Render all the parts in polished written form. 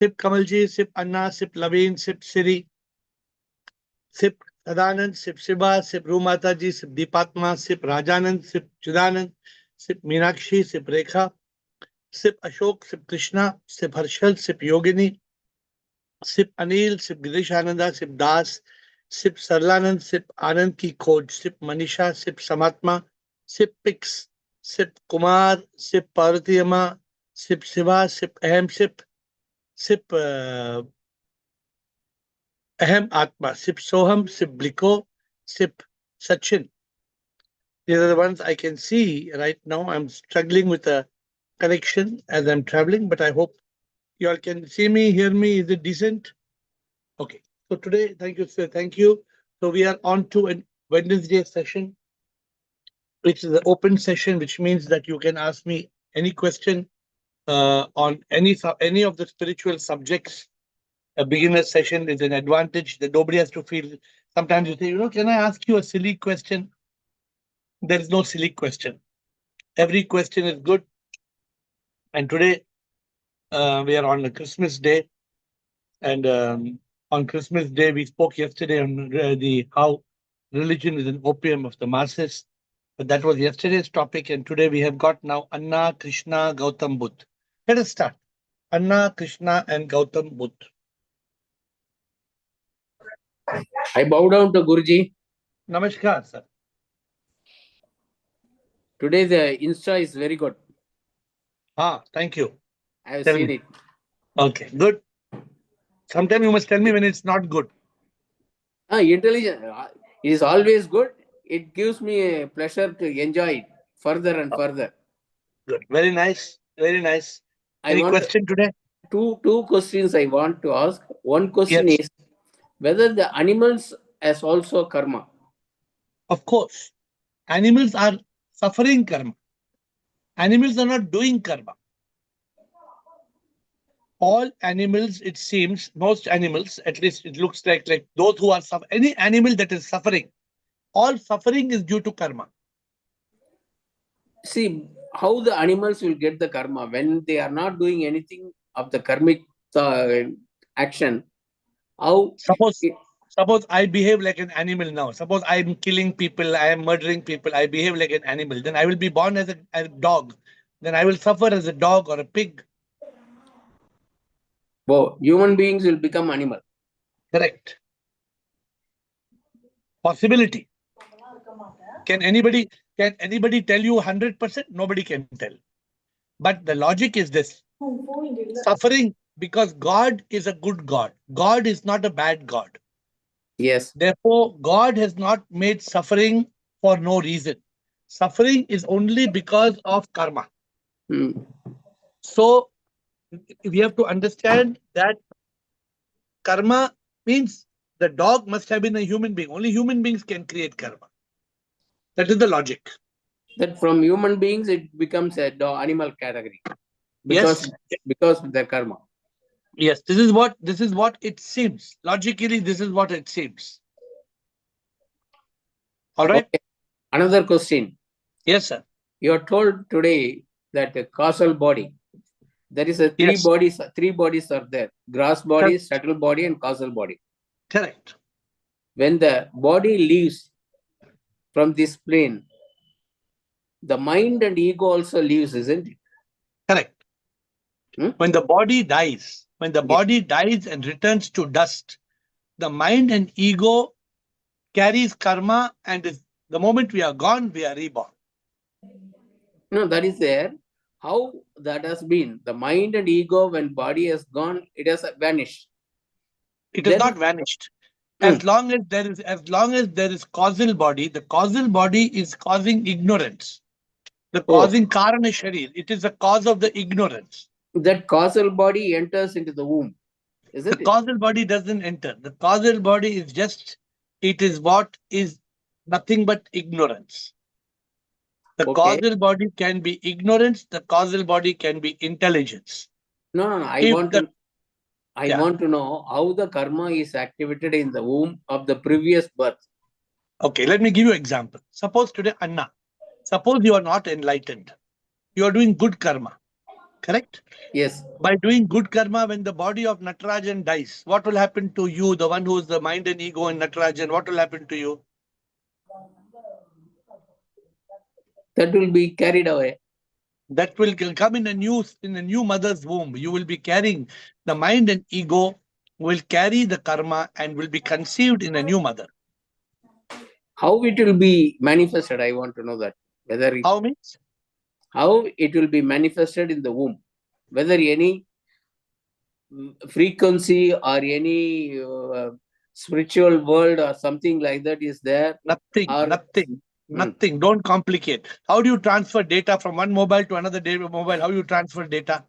Sip Kamalji, Sip Anna, Sip Laveen, Sip Siri, Sip Sadanand, Sip Shiba, Sip Rumataji, Sip Deepatma, Sip Rajanand, Sip Chidanand, Sip Meenakshi, Sip Rekha, Sip Ashok, Sip Krishna, Sip Harshal, Sip Yogini, Sip Anil, Sip Girish Ananda, Sip Das, Sip Sarlanand, Sip Anand Ki Khoj, Sip Manisha, Sip Samatma, Sip Pix, Sip Kumar, Sip Parvati Amma, Sip Shiva, Sip Ahem, Sip Ahem Atma, Sip Soham, Sip Bliko, Sip Sachin. These are the ones I can see right now. I'm struggling with a connection as I'm traveling, but I hope you all can see me, hear me. Is it decent? Okay. So today, thank you, sir. Thank you. So we are on to a Wednesday session, which is an open session, which means that you can ask me any question on any of the spiritual subjects. A beginner session is an advantage that nobody has to feel. Sometimes you say, can I ask you a silly question? There is no silly question. Every question is good. And today we are on a Christmas day. And on Christmas Day, we spoke yesterday on how religion is an opium of the masses. But that was yesterday's topic. And today we have got now Anna, Krishna, Gautam Buddha. Let us start. Anna, Krishna, and Gautam Buddha. I bow down to Guruji. Namaskar, sir. Today the Insta is very good. Thank you. I have seen it. Okay, good. Sometimes you must tell me when it's not good. Intelligent. It is always good. It gives me a pleasure to enjoy it further and further. Good. Very nice. Very nice. Any question today? Two questions I want to ask. One question is whether the animals has also karma. Of course. Animals are suffering karma. Animals are not doing karma. All animals, it seems, most animals, at least it looks like those who are suffering, any animal that is suffering, all suffering is due to karma. See, how the animals will get the karma when they are not doing anything of the karmic action. How Suppose I behave like an animal now. Suppose I'm killing people, I am murdering people, I behave like an animal. Then I will be born as a dog. Then I will suffer as a dog or a pig. Well, human beings will become animal. Correct. Possibility. Can anybody tell you 100%? Nobody can tell. But the logic is this. Suffering, because God is a good God. God is not a bad God. Yes. Therefore, God has not made suffering for no reason. Suffering is only because of karma. So we have to understand that karma means the dog must have been a human being. Only human beings can create karma. That is the logic. That from human beings it becomes a animal category because of their karma. Yes, this is what it seems. Logically, this is what it seems. All right. Okay. Another question. Yes, sir. You are told today that a causal body. There is a three bodies are there: gross body, subtle body, and causal body. Correct. When the body leaves from this plane, the mind and ego also leaves, isn't it? Correct. When the body dies, and returns to dust, the mind and ego carries karma, and the moment we are gone, we are reborn. No, that is there. How that has been? The mind and ego, when body has gone, it has vanished. It has not vanished. As long as there is causal body, the causal body is causing ignorance. The causing karana sharir. It is the cause of the ignorance. That causal body enters into the womb. The causal body doesn't enter. The causal body is just, it is what is nothing but ignorance. The causal body can be ignorance. The causal body can be intelligence. No. I want to know how the karma is activated in the womb of the previous birth. Okay, let me give you an example. Suppose today, Anna, suppose you are not enlightened. You are doing good karma. Correct? Yes. By doing good karma, when the body of Natarajan dies, what will happen to you, the one who is the mind and ego in Natarajan? What will happen to you? That will be carried away. That will come in a new mother's womb. You will be carrying the mind and ego will carry the karma and will be conceived in a new mother. How it will be manifested? I want to know that. Whether it, How means? how it will be manifested in the womb. Whether any frequency or any spiritual world or something like that is there. Nothing. Don't complicate. How do you transfer data from one mobile to another mobile? How you transfer data?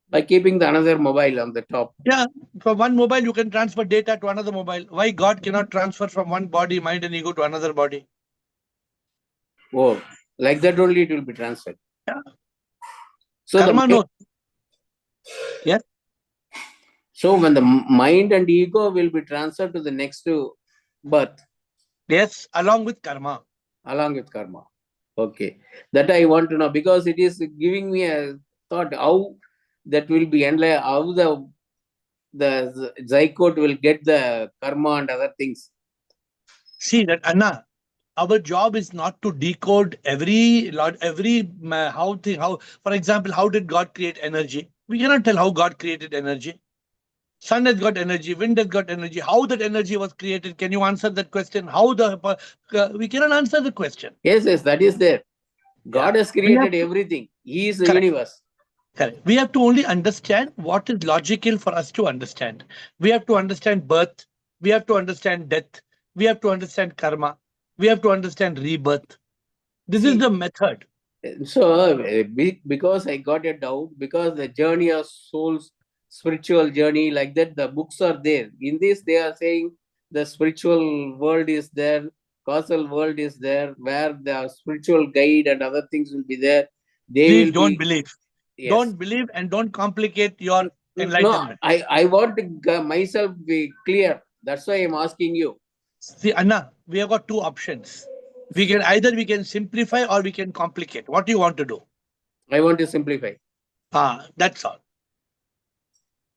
By keeping the another mobile on the top. Yeah, from one mobile you can transfer data to another mobile. Why God cannot transfer from one body, mind and ego to another body? Oh, like that only it will be transferred. Yeah. So karma knows. Yes. So when the mind and ego will be transferred to the next birth. Yes, along with karma. Along with karma. Okay. That I want to know, because it is giving me a thought how that will be, and how the zygote will get the karma and other things. See that, Anna, our job is not to decode every how, for example, how did God create energy? We cannot tell how God created energy. Sun has got energy, wind has got energy. How that energy was created? Can you answer that question? We cannot answer the question. Yes, that is there. God has created everything. He is the Correct. universe. Correct. We have to only understand what is logical for us to understand. We have to understand birth. We have to understand death. We have to understand karma. We have to understand rebirth. This is the method. So, because I got a doubt, because the journey of souls, spiritual journey, like that, the books are there. In this, they are saying the spiritual world is there, causal world is there, where the spiritual guide and other things will be there. Please don't believe. Yes. Don't believe and don't complicate your enlightenment. No, I want to myself be clear. That's why I'm asking you. See, Anna, we have got two options. We can simplify or we can complicate. What do you want to do? I want to simplify. That's all.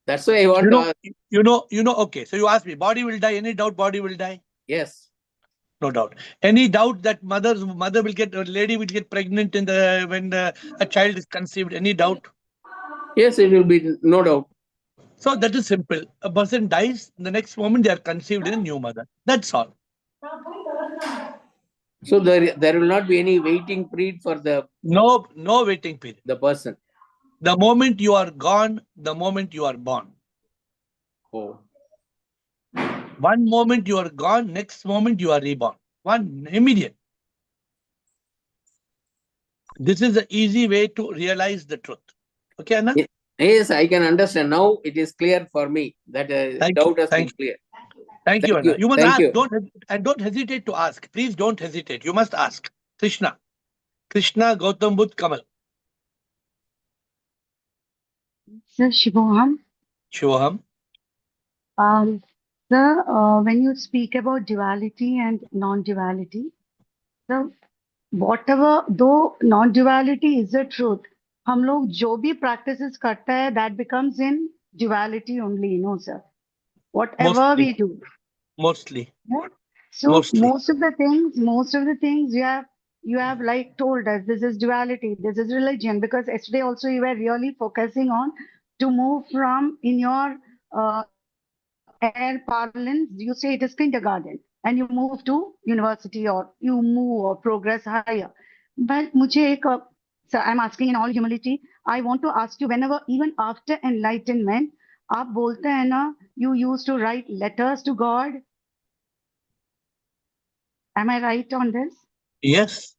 That's why I want to ask. Okay. So you ask me, body will die. Any doubt body will die? Yes. No doubt. Any doubt that lady will get pregnant when a child is conceived? Any doubt? Yes, it will be no doubt. So that is simple. A person dies, the next moment they are conceived in a new mother. That's all. So there will not be any waiting period for the no waiting period. The person. The moment you are gone, the moment you are born. Oh. One moment you are gone, next moment you are reborn. One immediate. This is the easy way to realize the truth. Okay, Anna? Yes, I can understand. Now it is clear for me that doubt has been clear. Thank you, Anna. You must ask. Don't hesitate to ask. Please don't hesitate. You must ask. Krishna, Gautam Buddha, Kamal. Sir Shivoham. Shivoham. Sir, when you speak about duality and non-duality, so whatever, though non-duality is the truth, हम लोग जो भी practices करता है, that becomes in duality only, you know, sir. Whatever we do. Mostly. Yeah? So most of the things you have like told us, this is duality, this is religion, because yesterday also you were really focusing on to move from, in your AiR parlance, you say it is kindergarten, and you move to university, or you move or progress higher. But so I'm asking in all humility, I want to ask you, whenever, even after enlightenment, आप बोलते हैं ना, you used to write letters to God. Am I right on this? Yes.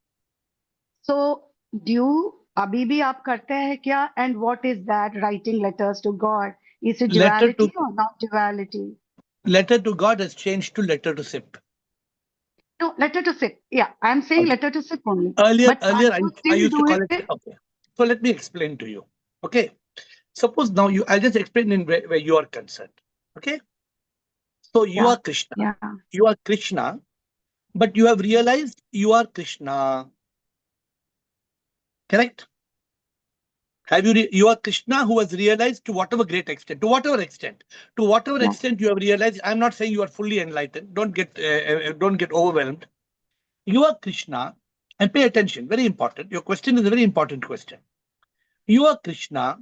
So, अभी भी आप करते हैं क्या? And what is that, writing letters to God? Is it duality or not duality? Letter to God has changed to letter to sip. No, letter to sip. Yeah, I'm saying letter to sip only. Earlier, I used to call it. Okay. So let me explain to you. Okay. Suppose now I'll just explain in where you are concerned. Okay. So you are Krishna. Yeah. You are Krishna, but you have realized you are Krishna. Correct? Have you? You are Krishna who has realized to whatever great extent, to whatever extent, Yeah. extent you have realized. I'm not saying you are fully enlightened. Don't get overwhelmed. You are Krishna, and pay attention. Very important. Your question is a very important question. You are Krishna,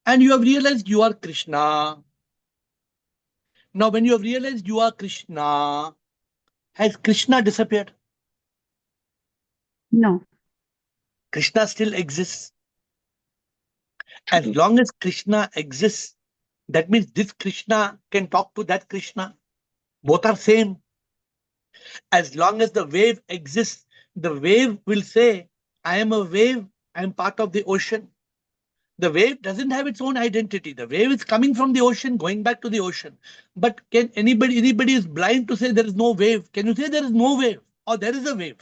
and you have realized you are Krishna. Now, when you have realized you are Krishna, has Krishna disappeared? No. Krishna still exists. As True. long as Krishna exists, that means this Krishna can talk to that Krishna. Both are same. As long as the wave exists, the wave will say, I am a wave, I am part of the ocean. The wave doesn't have its own identity. The wave is coming from the ocean, going back to the ocean. But can anybody is blind to say there is no wave? Can you say there is no wave or there is a wave?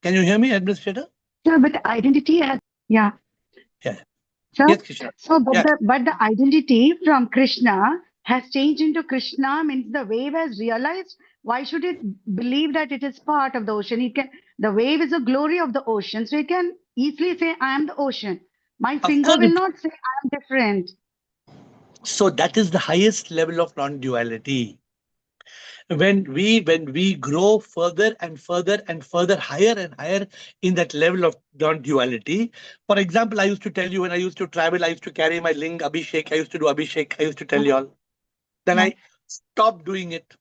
Can you hear me, Administrator? Yeah, but identity has, yeah. Yeah. So, Yes, Krishna. so but Yeah. the identity from Krishna has changed into Krishna, means the wave has realized. Why should it believe that it is part of the ocean? It can, the wave is a glory of the ocean, so it can easily say, I am the ocean. My Of finger course. will not say I am different. So that is the highest level of non-duality. When we grow further and further and further, higher and higher in that level of non-duality. For example, I used to tell you when I used to travel, I used to carry my ling abhishek. I used to do abhishek. I used to tell Yeah, you all. Then yeah. I stopped doing it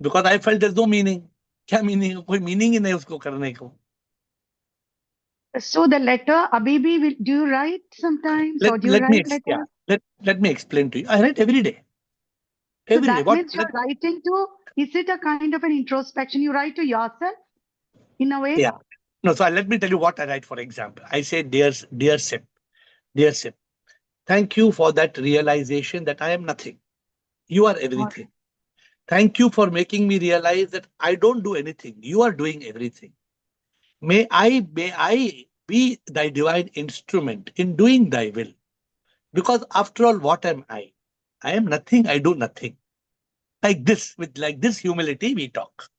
because I felt there's no meaning. क्या meaning? कोई meaning ही नहीं उसको करने को. So the letter Abibi, do you write sometimes, or do you Let me write letters? let me explain to you. I write every day. So Every day. that What? means you're writing to, is it a kind of an introspection? You write to yourself in a way? Yeah. No. So let me tell you what I write. For example, I say, dear Sip, dear Sip. Thank you for that realization that I am nothing. You are Or, everything. Thank you for making me realize that I don't do anything. You are doing everything. May I be thy divine instrument in doing thy will. Because after all, what am I? I am nothing. I do nothing. Like this, with like this humility, we talk.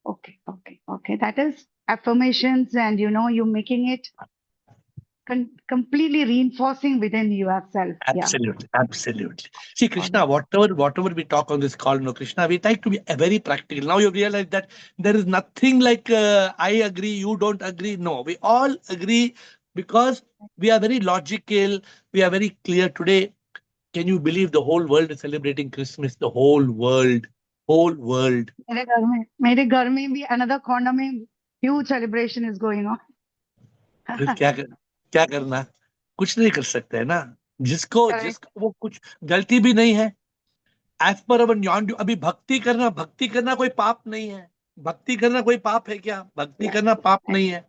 okay, okay, okay. That is affirmations, and you're making it completely reinforcing within yourself. Yeah. Absolutely, absolutely. See, All Krishna, right. whatever we talk on this call, no, Krishna, we try to be very practical. Now you realize that there is nothing like I agree, you don't agree. No, we all agree because we are very logical. We are very clear today. Can you believe the whole world is celebrating Christmas? The whole world, whole world. मेरे घर में भी another corner में huge celebration is going on. फिर क्या करना? कुछ नहीं कर सकते है ना. जिसको Correct. जिसको वो कुछ गलती भी नहीं है. एज पर अवर ज्ञान, अभी भक्ति करना कोई पाप नहीं है. भक्ति करना कोई पाप है क्या? भक्ति करना पाप नहीं है.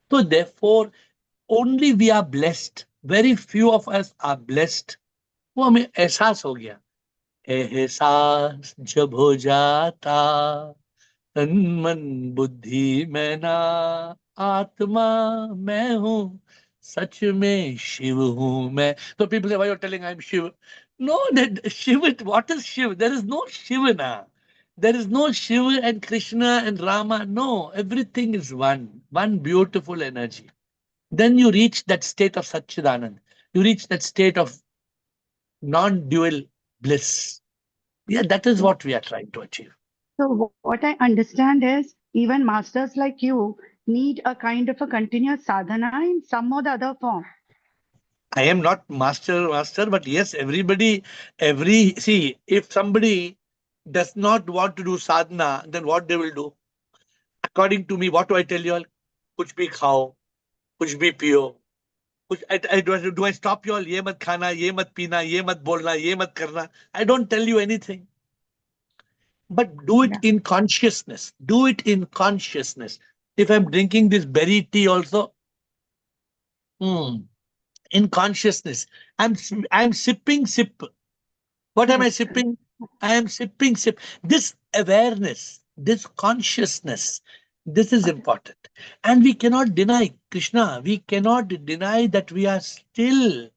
तो therefore only we are blessed. Very few of us are blessed. वो हमें एहसास हो गया. एहसास जब हो जाता तन मन बुद्धि में ना, आत्मा मैं हूँ, सच में शिव हूँ मैं. So people say, why you're telling I'm Shiv? No, that Shiv, what is Shiv? There is no Shiva now. There is no Shiva and Krishna and Rama. No, everything is one beautiful energy. Then you reach that state of Satchidanand. You reach that state of non-dual bliss. Yeah, that is what we are trying to achieve. So what I understand is even masters like you need a kind of a continuous sadhana in some or the other form. I am not master, but yes, see, if somebody does not want to do sadhana, then what they will do? According to me, what do I tell you all? कुछ भी खाओ, कुछ भी पियो, do I stop you all? ये मत खाना, ये मत पीना, ये मत बोलना, ये मत करना. I don't tell you anything. But do it Yeah. in consciousness. Do it in consciousness. If I'm drinking this berry tea also, in consciousness, I'm sipping sip. What am I Correct, correct. sipping? I am sipping sip. This awareness, this consciousness, this is important. And we cannot deny, Krishna, we cannot deny that we are still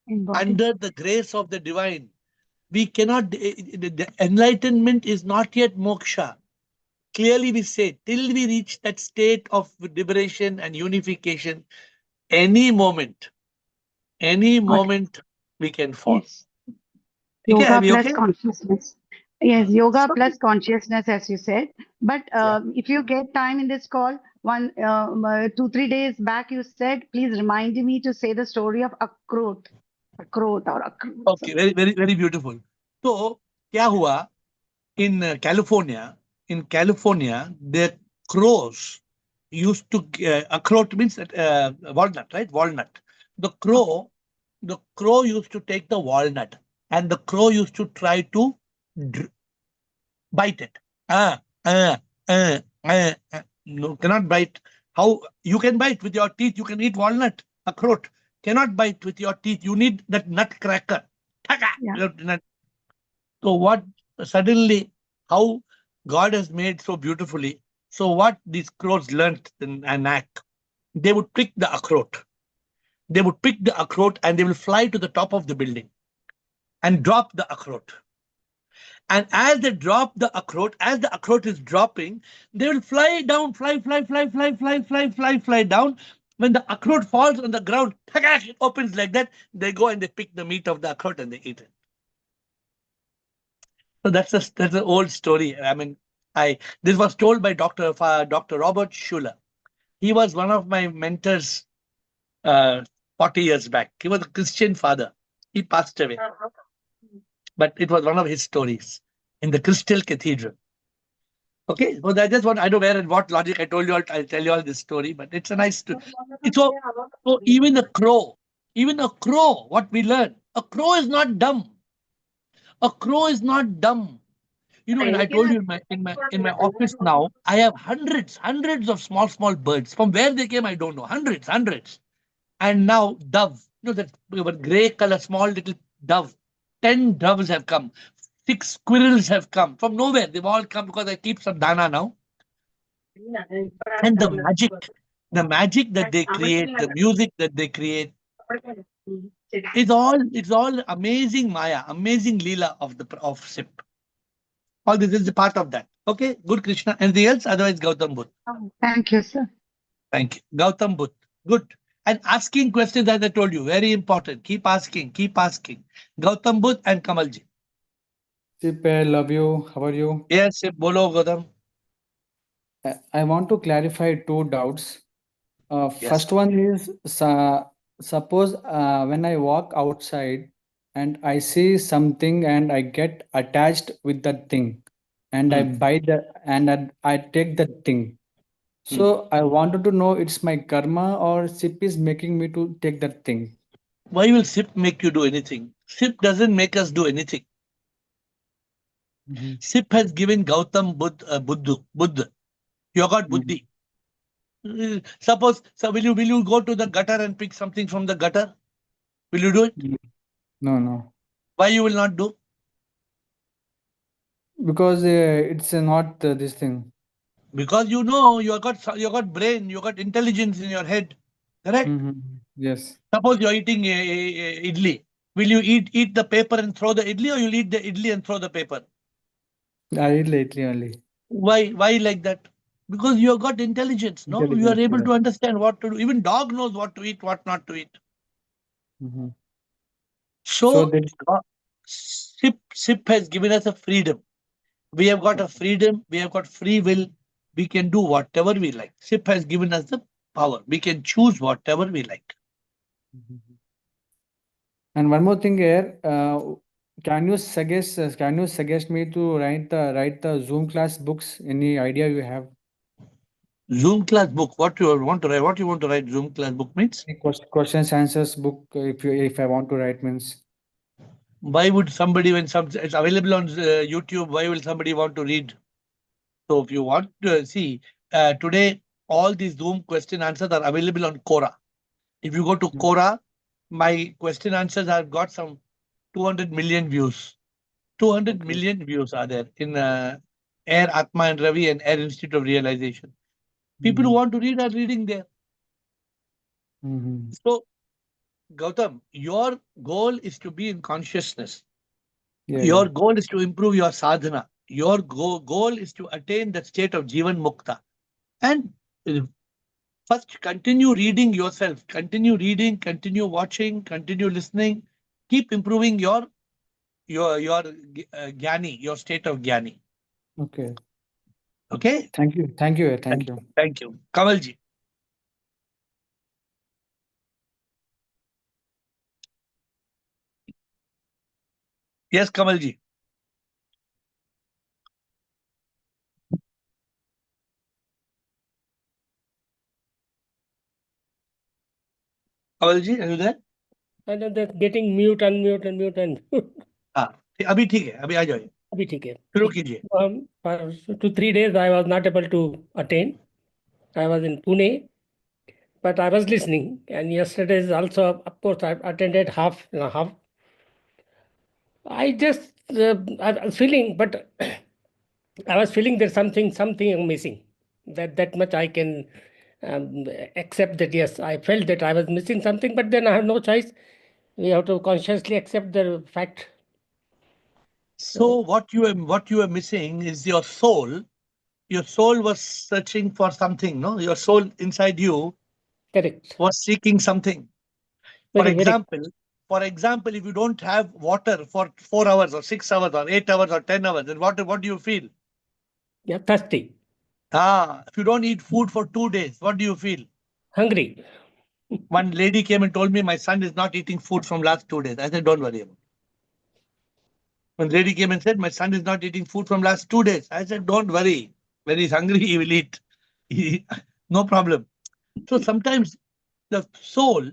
Embodied. under the grace of the divine. We cannot, the enlightenment is not yet moksha. clearly we say, till we reach that state of liberation and unification, any moment Got it. we can fall. Yes. Okay, are Yoga we plus okay? consciousness. Yes, yoga So, plus consciousness, as you said. But yeah. if you get time in this call, 2, 3 days back, you said, please remind me to say the story of Akrot. Akrot or Akrot. Okay, very, very, very beautiful. So, क्या हुआ? In California, the crows used to akhrot means walnut, right? Walnut. The Okay. crow, the crow used to take the walnut, and the crow used to try to dr- bite it. Ah, ah, No, cannot bite. How you can bite with your teeth? You can eat walnut. Akhrot cannot bite with your teeth. You need that nut cracker. Taka! Yeah. You have to So what suddenly how God has made so beautifully. So what these crows learnt in an act, they would pick the akhrot. They would pick the akhrot and they will fly to the top of the building and drop the akhrot. And as they drop the akhrot, as the akhrot is dropping, they will fly down, fly down. When the akhrot falls on the ground, it opens like that. They go and they pick the meat of the akhrot and they eat it. So that's an old story. I mean, I this was told by Dr. Robert Schuller. He was one of my mentors 40 years back. He was a Christian father. He passed away, but it was one of his stories in the Crystal Cathedral. Okay, so I don't know where and what logic I told you all. I'll tell you all this story, but it's a nice story. So even a crow, what we learn, a crow is not dumb. A crow is not dumb. You know, and I told you in my office now, I have hundreds of small birds. From where they came, I don't know. Hundreds. And now dove, that gray color, small little dove. 10 doves have come. 6 squirrels have come from nowhere. They've all come because I keep some dana now. And the magic that they create, the music that they create, it's all amazing Maya, amazing Leela of SIP. All this is a part of that. Okay, good Krishna. Anything else? Otherwise, Gautam Buddha. Thank you, sir. Thank you. Gautam Buddha. Good. And asking questions, as I told you, very important. Keep asking. Gautam Buddha and Kamalji. Sip, I love you. How are you? Yes, bolo Gautam. I want to clarify two doubts. Yes. First one is suppose when I walk outside and I see something and I get attached with that thing and I Hmm. buy the and I take that thing. Hmm. So I wanted to know it's my karma or SIP is making me to take that thing. Why will SIP make you do anything? SIP doesn't make us do anything. Mhm. SIP has given Gautam Buddha. You got Mhm. Buddhi. Suppose, so will you go to the gutter and pick something from the gutter? Will you do it? No, no. Why you will not do? Because it's not this thing. Because you got brain, you got intelligence in your head. Correct? Yes. Suppose you're eating a idli. Will you eat the paper and throw the idli, or you'll eat the idli and throw the paper? I eat lately only. Why like that? Because you have got intelligence, no? You are Intelligence. able Yeah. to understand what to do. Even dog knows what to eat, what not to eat. Mm-hmm. So So then, SIP has given us a freedom. We have got a freedom, we have got free will, we can do whatever we like. SIP has given us the power. We can choose whatever we like. Mhm. And one more thing here, can you suggest me to write the Zoom class books? Any idea you have? Zoom class book, what you want to write? What you want to write? Zoom class book means Any questions answers book if I want to write means. why would somebody, when it's available on YouTube, why will somebody want to read? So if you want to see today, all these Zoom question answers are available on Quora. If you go to Quora, my question answers have got some 200 million views. 200 Okay. million views are there in AiR Atma and Ravi and AiR Institute of Realization. People who Mm-hmm. want to read are reading there. Mm-hmm. So, Gautam, your goal is to be in consciousness. Yeah, yeah. Your goal is to improve your sadhana. your goal is to attain that state of Jivan Mukta. And first, continue reading yourself, continue reading, continue watching, continue listening, keep improving your Jnani, your state of Jnani. Okay. Okay? Thank you. Thank you. Thank you. Thank you. Kamalji. Yes, Kamalji. Kamalji, are you there? I know that getting mute, unmute, unmute, and हाँ, अभी ठीक है, अभी आ जाइए, अभी ठीक है. शुरू कीजिए. For 2-3 days, I was not able to attend. I was in Pune, but I was listening. And yesterday's also, of course, I attended half and a half. I just, I was feeling, but I was feeling there's something missing. That much I can accept that, yes, I felt that I was missing something, but then I have no choice. We have to consciously accept the fact. So what you are missing is your soul. Your soul was searching for something, no? Your soul inside you Correct. was seeking something. For Very, very. example, if you don't have water for 4 hours or 6 hours or 8 hours or 10 hours, then what do you feel? Yeah, thirsty. If you don't eat food for 2 days, what do you feel? Hungry. One lady came and told me, my son is not eating food from last 2 days. I said, don't worry about it. One lady came and said, my son is not eating food from last 2 days. I said, don't worry. When he's hungry, he will eat. No problem. So sometimes the soul,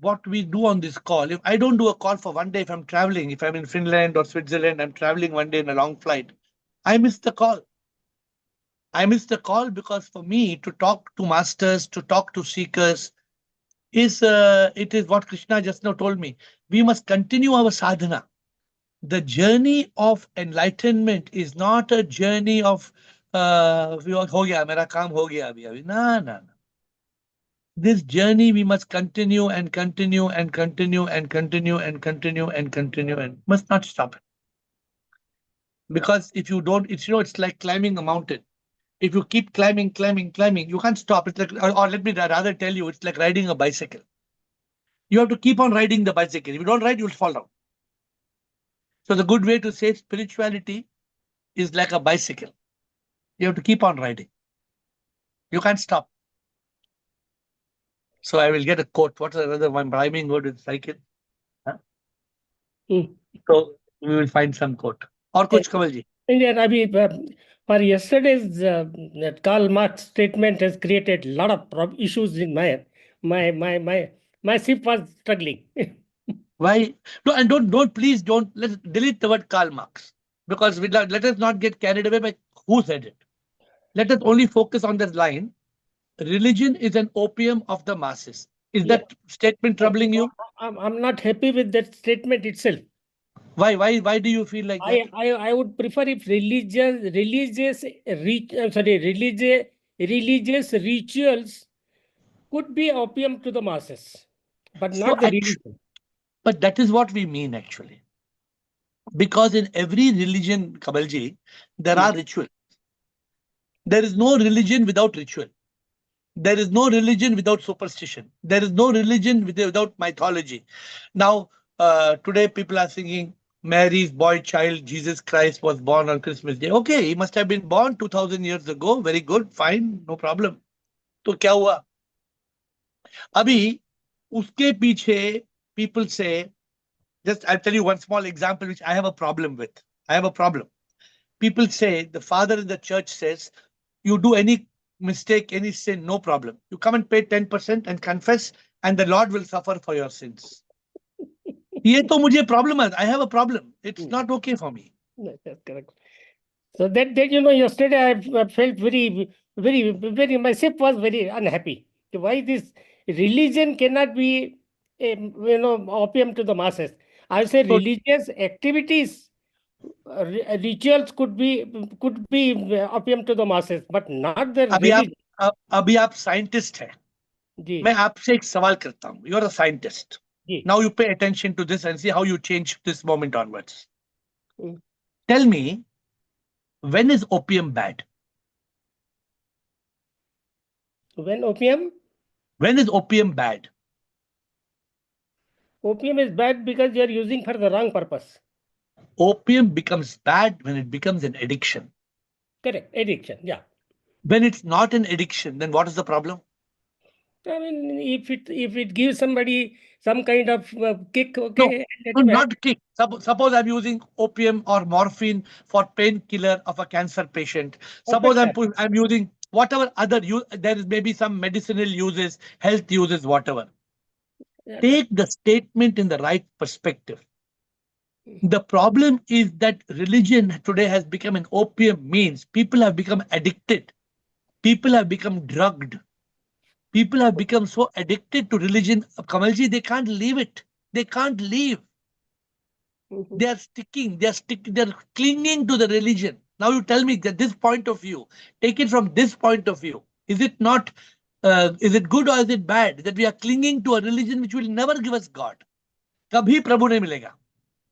what we do on this call, if I don't do a call for one day, if I'm traveling, if I'm in Finland or Switzerland, I'm traveling one day in a long flight, I miss the call. I miss the call because for me to talk to masters, to talk to seekers, it is what Krishna just now told me. We must continue our sadhana. The journey of enlightenment is not a journey of ho gaya, mera kaam ho gaya abhi. No. This journey we must continue and continue and continue and continue and continue and continue and must not stop it. Because if you don't, it's like climbing a mountain. If you keep climbing, you can't stop. It's like, or let me rather tell you, it's like riding a bicycle. You have to keep on riding the bicycle. If you don't ride, you'll fall down. So the good way to say spirituality is like a bicycle. You have to keep on riding. You can't stop. So I will get a quote. What's another one rhyming word with cycle? Huh? So we will find some quote. Or kuch, Kamalji. For yesterday's that Karl Marx statement has created a lot of issues in my ship was struggling. Why? No, and please don't, let's delete the word Karl Marx. Because let us not get carried away by who said it. Let us only focus on this line. Religion is an opium of the masses. Is that statement troubling you? I'm not happy with that statement itself. Why do you feel like that? I would prefer if religious rituals could be opium to the masses, but not the religion. But that is what we mean actually. Because in every religion, Kabalji, there are rituals. There is no religion without ritual. There is no religion without superstition. There is no religion without mythology. Now, today people are singing Mary's boy child, Jesus Christ, was born on Christmas Day. Okay, he must have been born 2000 years ago. Very good, fine, no problem. तो क्या हुआ? अभी उसके पीछे people say, just I'll tell you one small example which I have a problem with. People say, the father in the church says, you do any mistake, any sin, no problem. You come and pay 10% and confess, and the Lord will suffer for your sins. ये तो मुझे problem है. I have a problem. It's not okay for me. That's correct. So that yesterday I felt very, my ship was very unhappy. Why this religion cannot be, opium to the masses? I say religious activities, rituals could be opium to the masses, but not the religion. अभी आप scientist हैं. मैं आपसे एक सवाल करता हूँ. You're a scientist. Now you pay attention to this and see how you change this moment onwards. Tell me, When is opium bad? When opium? When is opium bad? Opium is bad because you are using for the wrong purpose. Opium becomes bad when it becomes an addiction. Correct. Addiction. Yeah. When it's not an addiction, then what is the problem? I mean, if it gives somebody some kind of kick, No, okay, let no, him have. not kick. Suppose I'm using opium or morphine for painkiller of a cancer patient. Suppose Perfect. I'm using whatever other there is maybe some medicinal uses, health uses, whatever. Yeah, Take the statement in the right perspective. The problem is that religion today has become an opium means people have become addicted. People have become drugged. People have become so addicted to religion, Kamalji, they can't leave it. They can't leave. Mhm. They're clinging to the religion. Now you tell me that this point of view, take it from this point of view. Is it not, is it good or is it bad that we are clinging to a religion which will never give us God? कभी प्रभु नहीं मिलेगा.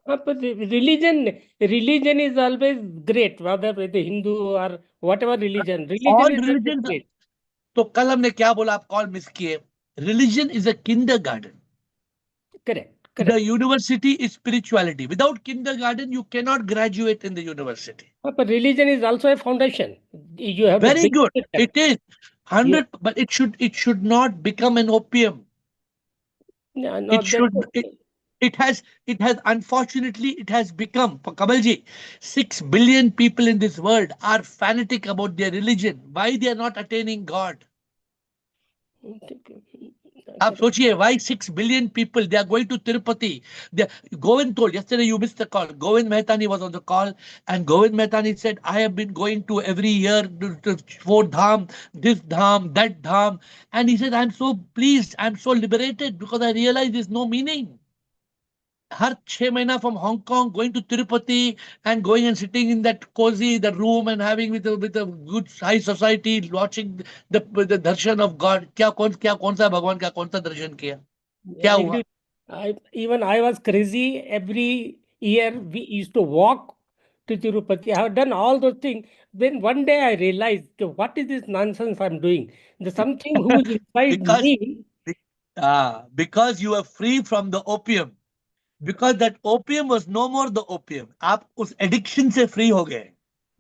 But the religion is always great, whether with the Hindu or whatever religion. All Religion is always religions. great. तो कल हमने क्या बोला, आप call miss किए. Religion is a kindergarten. Correct. The Correct. university is spirituality. Without kindergarten, you cannot graduate in the university. But religion is also a foundation. You have to Very begin good. with that. It is Yeah. 100, but it should not become an opium. Yeah, no, It should. It has unfortunately it has become, Kamalji, 6 billion people in this world are fanatic about their religion. Why they are not attaining God? आप सोचिए, why 6 billion people they are going to Tirupati? Govind told yesterday, you missed the call. Govind Mehtani was on the call, and Govind Mehtani said, I have been going to every year to 4 dham, this dham, that dham, and he said, I'm so pleased, I'm so liberated because I realize there's no meaning. हर 6 महीना from Hong Kong going to Tirupati and going and sitting in that cozy the room and having with a good high society watching the darshan of God. क्या कौन सा भगवान का कौन सा दर्शन किया? क्या हुआ? Even I was crazy. Every year we used to walk to Tirupati. I have done all those things. Then one day I realized, okay, what is this nonsense I'm doing? There's something who is inside because me. because you are free from the opium. Because that opium was no more the opium. आप उस addiction से free हो गए.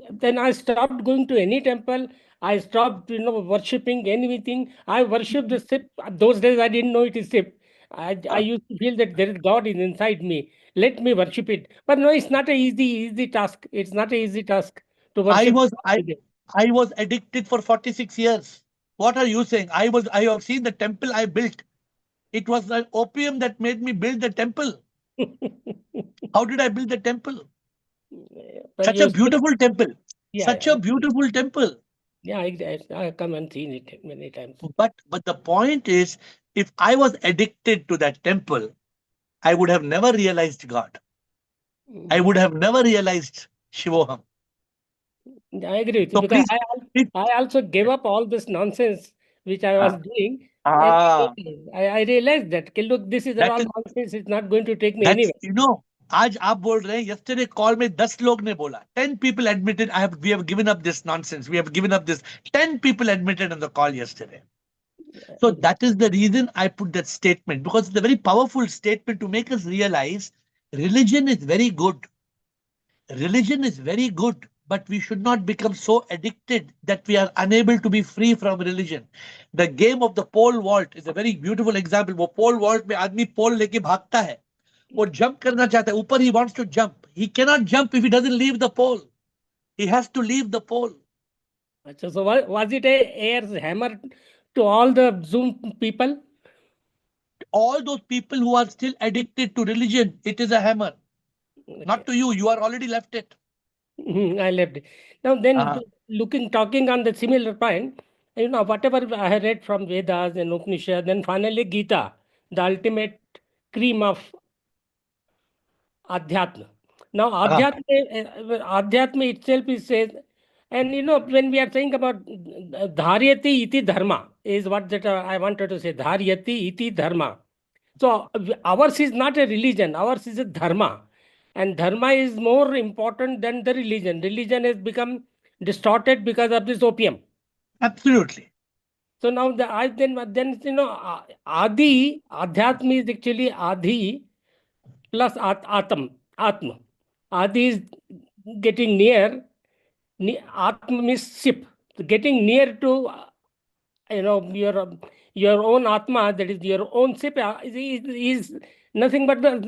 Then I stopped going to any temple. I stopped, worshipping anything. I worshipped the sip. Those days I didn't know it is sip. I used to feel that there is God is inside me. Let me worship it. But no, it's not a easy task. It's not a easy task to worship. I was addicted for 46 years. What are you saying? I have seen the temple I built. It was the opium that made me build the temple. How did I build the temple? But Such a beautiful temple. Such a beautiful temple. Yeah, I come and seen it many times. But the point is, if I was addicted to that temple, I would have never realized God. I would have never realized Shivoham. I agree with you, So because please, I also gave up all this nonsense which I was doing. Ah. And I realized that, okay, look, this is all nonsense. It's not going to take me that's, anywhere. आज आप बोल रहे हैं, yesterday call में 10 लोग ने बोला, 10 people admitted we have given up this nonsense, we have given up this. 10 people admitted on the call yesterday. So that is the reason I put that statement, because it's a very powerful statement to make us realize religion is very good. Religion is very good, but we should not become so addicted that we are unable to be free from religion. The game of the pole vault is a very beautiful example. वो pole vault में आदमी pole लेके भागता है, वो jump करना चाहता है, ऊपर he wants to jump. He cannot jump if he doesn't leave the pole. He has to leave the pole. So was it AiR's hammer to all the Zoom people? All those people who are still addicted to religion, it is a hammer. Okay. Not to you. You are already left it. I left it. Now then, talking on the similar point, whatever I have read from Vedas and Upanishad, then finally Gita, the ultimate cream of Adhyatma. Now, Adhyatma itself is said, and when we are saying about Dharyati iti Dharma, is what that I wanted to say, Dharyati iti Dharma. So, ours is not a religion, ours is a Dharma. And Dharma is more important than the religion. Religion has become distorted because of this opium. Absolutely. So now then Adi, Adhyatma is actually Adi plus Atma. Adi is getting near, Atma means ship. Getting near to your own Atma, that is your own ship, is nothing but the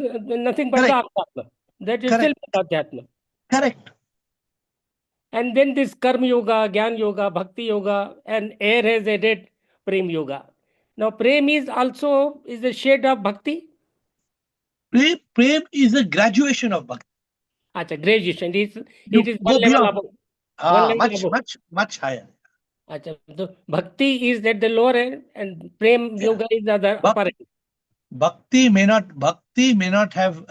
Correct. Atma. That is still Correct. Adhyatma. Correct. And then this Karma Yoga, Gyan Yoga, Bhakti Yoga, and AiR has added Prem Yoga. Now, Prem is also a shade of Bhakti. Prem is a graduation of Bhakti. Acha, graduation. It You is go one level beyond. above. One level above. Much higher. Acha, the Bhakti is at the lower end, and Prem Yoga is at the upper end. Bhakti may not have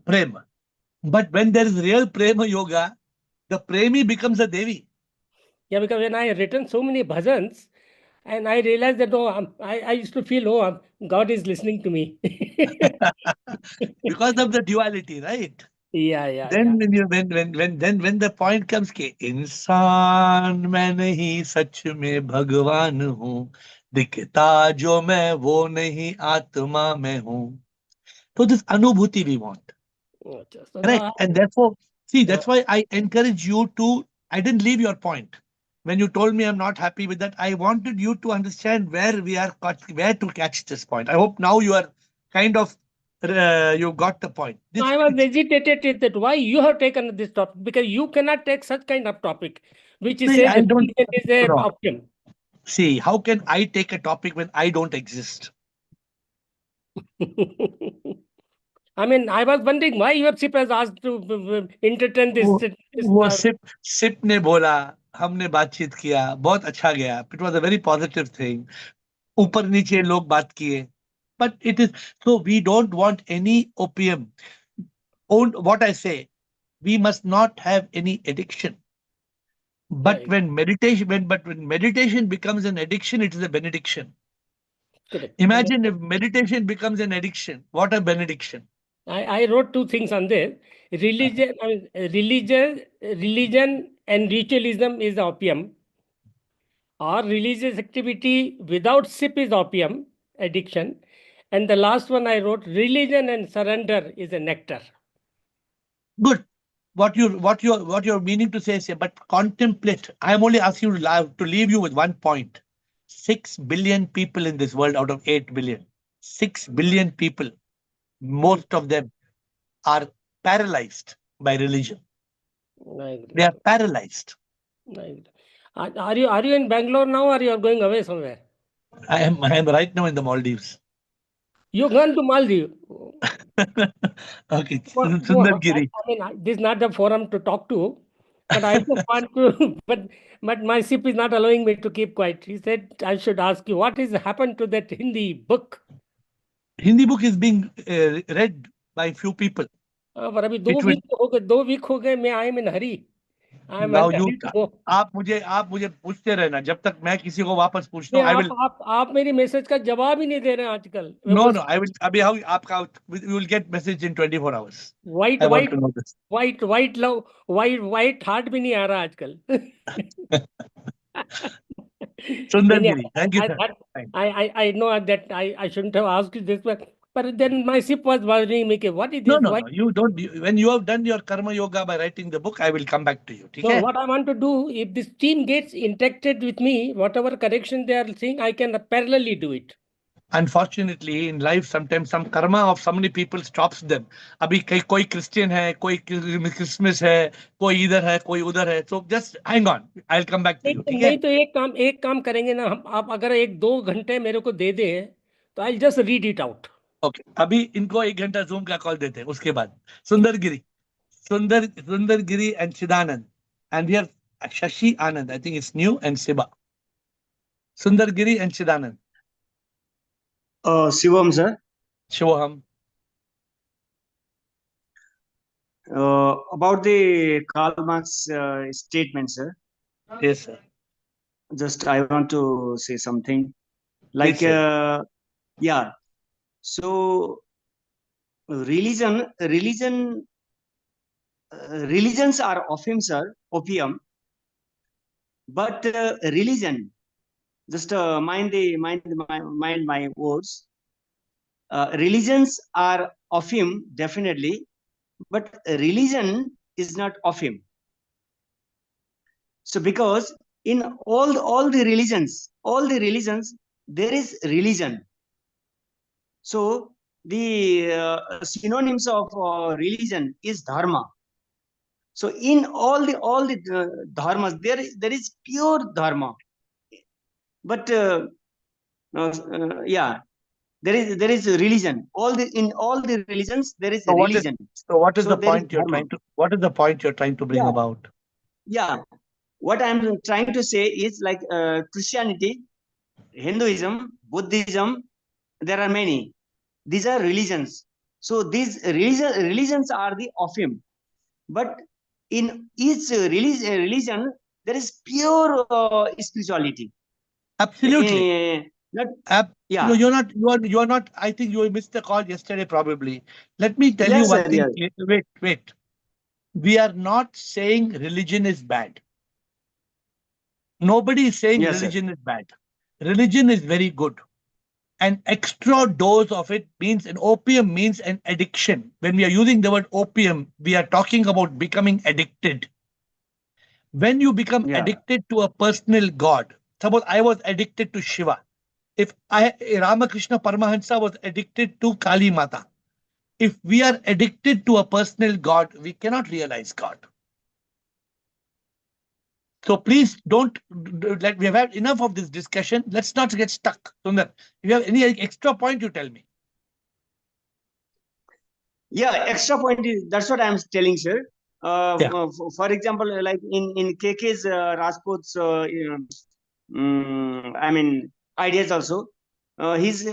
Prem. But when there is real Prema Yoga, the Premi becomes a Devi. Yeah, because when I had written so many bhajans, and I realized that I used to feel God is listening to me. Because of the duality, right? Yeah. Then when the point comes कि इंसान मैं नहीं सच में भगवान हूँ दिखता जो मैं वो नहीं आत्मा मैं हूँ. So this anubhuti we want. Acha, so Correct. now, And therefore, see, that's why I encourage you to, I didn't leave your point. When you told me I'm not happy with that, I wanted you to understand where where to catch this point. I hope now you are kind of, you got the point. I was agitated that why you have taken this topic, because you cannot take such kind of topic, which is See, says I don't, religion is a no. option. See, how can I take a topic when I don't exist? I mean, I was wondering why your ship has asked to entertain this. वो SIP ने बोला, हमने बातचीत किया, बहुत अच्छा गया. It was a very positive thing. ऊपर नीचे लोग बात किए. But it is, so we don't want any opium. What I say, we must not have any addiction. But when meditation becomes an addiction, it is a benediction. Correct. Imagine if meditation becomes an addiction, what a benediction. I wrote two things on this. Religion and ritualism is opium, or religious activity without sip is opium, addiction. And the last one I wrote, religion and surrender is a nectar. Good. What you're meaning to say is, but contemplate. I am only asking you to leave you with one point. 6 billion people in this world out of 8 billion. 6 billion people, most of them are paralyzed by religion. They are paralyzed. Are you in Bangalore now, or you are going away somewhere? I am right now in the Maldives. You're going to Maldives. Okay, Sundargiri. I mean, this is not the forum to talk to, but I just want to. But my ship is not allowing me to keep quiet. He said I should ask you what has happened to that Hindi book. Hindi book is being read by few people. पर अभी 2 week हो गए. मैं I am in hurry. I am Now in hurry to go. आप मुझे पूछते रहना जब तक मैं किसी को वापस पूछता हूँ. I will. आप मेरी मैसेज का जवाब ही नहीं दे रहे हैं आजकल. No, I will. अभी आपका you will get message in 24 hours. White heart भी नहीं आ रहा आजकल. Sundargiri, thank you, sir. I know that I shouldn't have asked you this, but then my ship was bothering me. What is this? No. You don't. When you have done your karma yoga by writing the book, I will come back to you. So what I want to do, if this team gets interacted with me, whatever correction they are seeing, I can parallelly do it. Unfortunately, in life, sometimes some karma of so many people stops them. अभी कोई Christian है, कोई Christmas है, कोई इधर है, कोई उधर है. So just hang on. I'll come back to you. नहीं तो एक काम करेंगे ना हम. आप अगर 1-2 घंटे मेरे को दे दे, तो I'll just read it out. Okay. अभी इनको 1 घंटा Zoom का कॉल देते हैं. उसके बाद Sundargiri and Chidanand, and we have Shashi Anand. I think it's new, and Siba. Sundargiri and Chidanand. Shivam, sir. Shivam. About the Karl Marx statement, sir. Yes, sir. Just I want to say something. Like, Yes, yeah. So religion religions are opium, sir, opium. But religion, just mind my words. Religions are opium, definitely, but religion is not opium. So because in all the religions, there is religion. So the synonyms of religion is dharma. So in all the dharmas, there is pure dharma. But yeah, there is a religion. In all the religions there is a So religion. what is So the there is point you're dharma. trying to bring Yeah, about? yeah. What I'm trying to say is like Christianity, Hinduism, Buddhism. There are many. These are religions. So these religions are the opium. But in each religion, there is pure spirituality. Absolutely. Not, No, yeah. you're not. I think you missed the call yesterday, probably. Let me tell you Yes, one sir. thing. Yes. Wait. We are not saying religion is bad. Nobody is saying Yes, sir. religion is bad. Religion is very good. An extra dose of it means an opium means an addiction. When we are using the word opium, we are talking about becoming addicted. When you become Yeah. addicted to a personal God, suppose I was addicted to Shiva. If Ramakrishna Paramahansa was addicted to Kali Mata, if we are addicted to a personal God, we cannot realize God. So please don't let we have had enough of this discussion. Let's not get stuck. Sundar, if you have any extra point, you tell me. Yeah, extra point is that's what I'm telling, sir. Yeah. For example, like in KK's Rajput's, I mean, ideas also. He's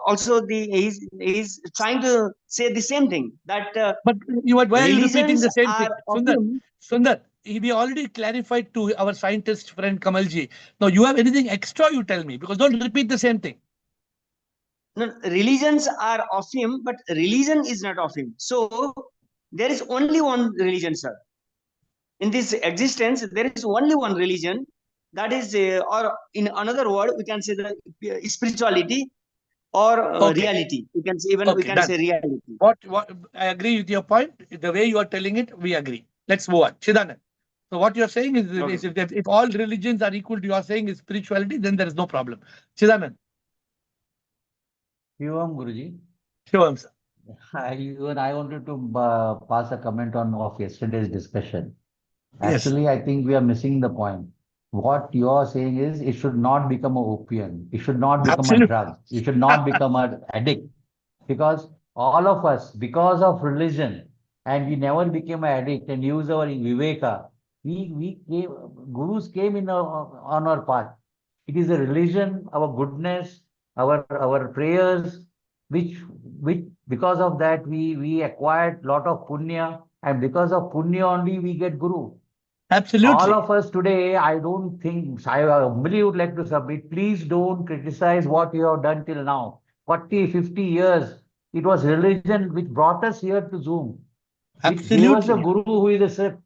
also he's trying to say the same thing that But why are you repeating religions the same are thing? opium. Sundar, we already clarified to our scientist friend Kamalji. Now you have anything extra, you tell me, because don't repeat the same thing. No, religions are opium, but religion is not opium. So there is only one religion, sir. In this existence, there is only one religion. That is, or in another word, we can say the spirituality or Okay. reality. We can say even we Okay, can done. say reality. What I agree with your point. The way you are telling it, we agree. Let's move on. Chidanand. So what you're saying is, Okay. if all religions are equal to your saying is spirituality, then there is no problem. Chidanand. Shivam Guruji, Shivam sir. I wanted to pass a comment on of yesterday's discussion. Yes. Actually, I think we are missing the point. What you are saying is it should not become a opium. It should not become a Absolutely. drug. It should not become an addict. Because all of us, because of religion, and we never became an addict and use our viveka, we came, gurus came in on our path. It is a religion, our goodness, our prayers, which which because of that we acquired lot of punya, and because of punya only we get guru. All Absolutely. of us today, I don't think, I really would like to submit, please don't criticize what you have done till now. 40, 50 years, it was religion which brought us here to Zoom, which gave us a Absolutely. guru who is a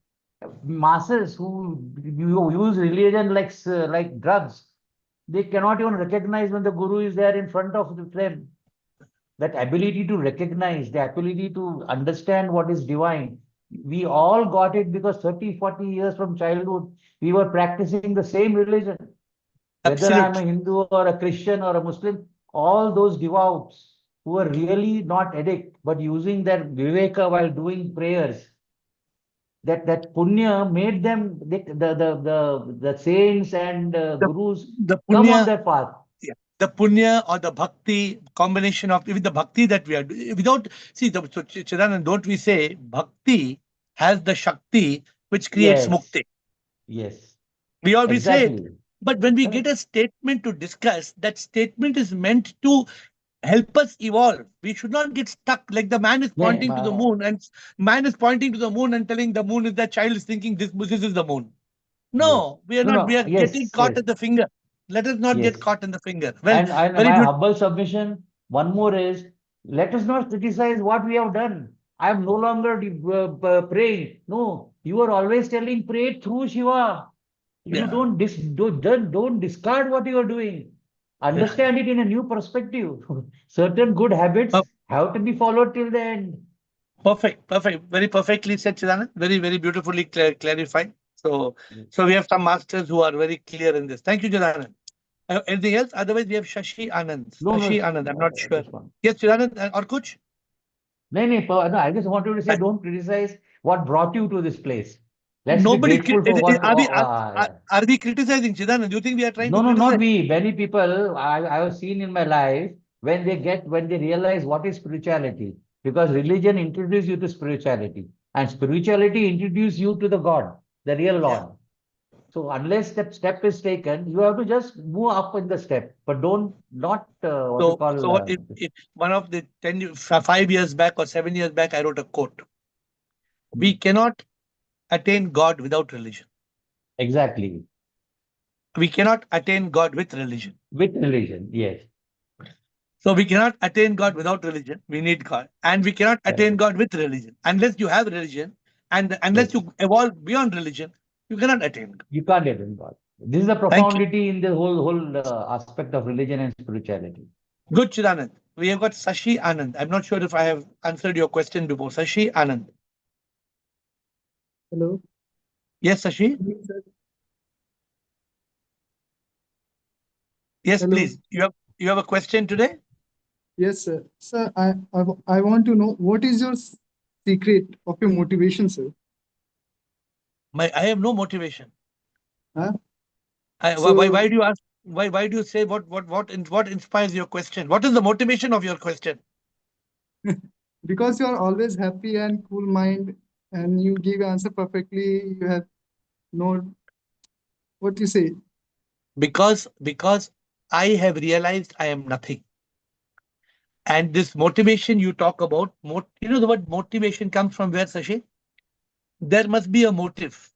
masses who use religion like drugs. They cannot even recognize when the guru is there in front of them. That ability to recognize, the ability to understand what is divine, we all got it because 30, 40 years from childhood, we were practicing the same religion. Whether I'm a Absolutely. Hindu or a Christian or a Muslim, all those devout who are really not addict, but using their viveka while doing prayers, that punya made them, the saints and The gurus the come on punya, their path. yeah, the punya or the bhakti combination of even the bhakti that we are doing. Without see the so Chidanand, don't we say bhakti has the shakti which creates Yes, mukti? yes, We say it. exactly. But when we get Correct. a statement to discuss, that statement is meant to help us evolve. We should not get stuck like the man is Yeah, pointing to the moon and man is pointing to the moon and telling the moon is the child is thinking this is the moon. yes. No, we are No, not. We no. are getting Yes, caught yes, at the finger. Let us not get yes. caught in the finger. Well, And very my good. humble submission, one more is, let us not criticize what we have done. I am no longer praying. No, you are always telling pray through Shiva. You Yeah. don't discard what you are doing. Understand it in a new perspective. Certain good habits have to be followed till the end. Perfect, perfect. Very perfectly said, Chidanand. Very, very beautifully clarified. So, so we have some masters who are very clear in this. Thank you, Chidanand. Anything else? Otherwise, we have Shashi Anand. No, Shashi no, Anand. I'm not sure. this one. Yes, Chidanand or Kuch? No, I just wanted to say, don't criticize what brought you to this place. Let's be Nobody. grateful for what. Are we criticizing, Chidanand? Do you think we are trying No, to no, criticize? not we. Many people I have seen in my life when they realize what is spirituality, because religion introduces you to spirituality, and spirituality introduces you to the God, the real Lord. So unless that step is taken, you have to just move up in the step, but not what you call. So if one of the 5 years back or 7 years back, I wrote a quote. We cannot attain God without religion. Exactly. We cannot attain God with religion. With religion, yes. So we cannot attain God without religion. We need God. And we cannot attain God with religion. Unless you have religion and unless you evolve beyond religion, you cannot attain God. You can't attain God. This is the profundity in the whole aspect of religion and spirituality. Good, Chidanand. We have got Sashi Anand. I'm not sure if I have answered your question before. Sashi Anand. Hello. Yes, Sashi. Yes, Hello. please. You have a question today? Yes, sir. Sir, I want to know what is your secret of your motivation, sir? I have no motivation. Huh? Why do you ask? Why do you say what inspires your question? What is the motivation of your question? Because you are always happy and cool mind, and you give answer perfectly. You have no what you say. Because I have realized I am nothing. And this motivation you talk about, you know the word motivation comes from where, Sashi? There must be a motive.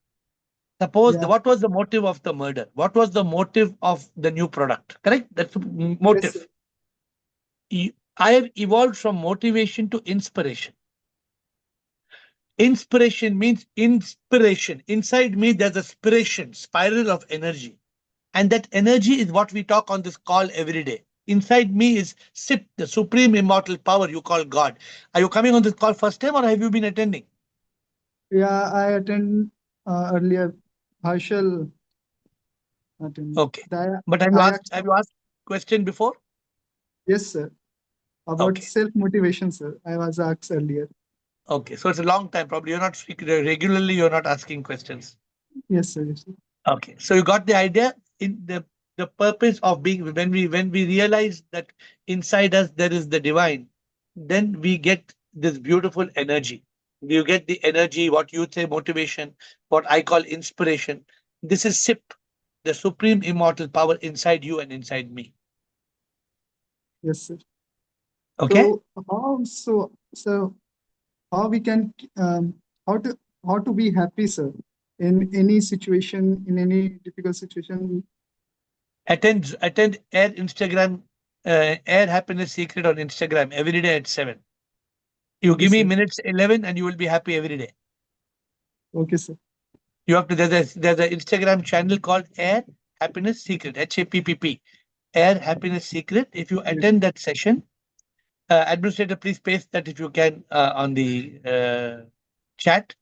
Suppose what was the motive of the murder? What was the motive of the new product? Correct? That's motive. Yes, I have evolved from motivation to inspiration. Inspiration means inspiration. Inside me, there's a spiral of energy. And that energy is what we talk on this call every day. Inside me is SIP, the supreme immortal power you call God. Are you coming on this call first time or have you been attending? Yeah, I attend earlier. Partial attend. Okay. But have you asked question before? Yes, sir. About self-motivation, sir. I was asked earlier. Okay. So it's a long time. Probably you're not regularly, you're not asking questions. Yes, sir. Yes, sir. Okay. So you got the idea in the purpose of being when we realize that inside us there is the divine, then we get this beautiful energy. You get the energy, what you say motivation, what I call inspiration. This is SIP, the supreme immortal power inside you and inside me. Yes, sir. Okay. So how we can how to be happy, sir, in any situation, in any difficult situation? Attend AiR Instagram, AiR Happiness Secret on Instagram every day at 7. You give me minutes 11 and you will be happy every day. Okay, sir. You have to, there's an Instagram channel called AiR Happiness Secret, HAPPP, AiR Happiness Secret. If you attend that session, administrator, please paste that if you can on the chat.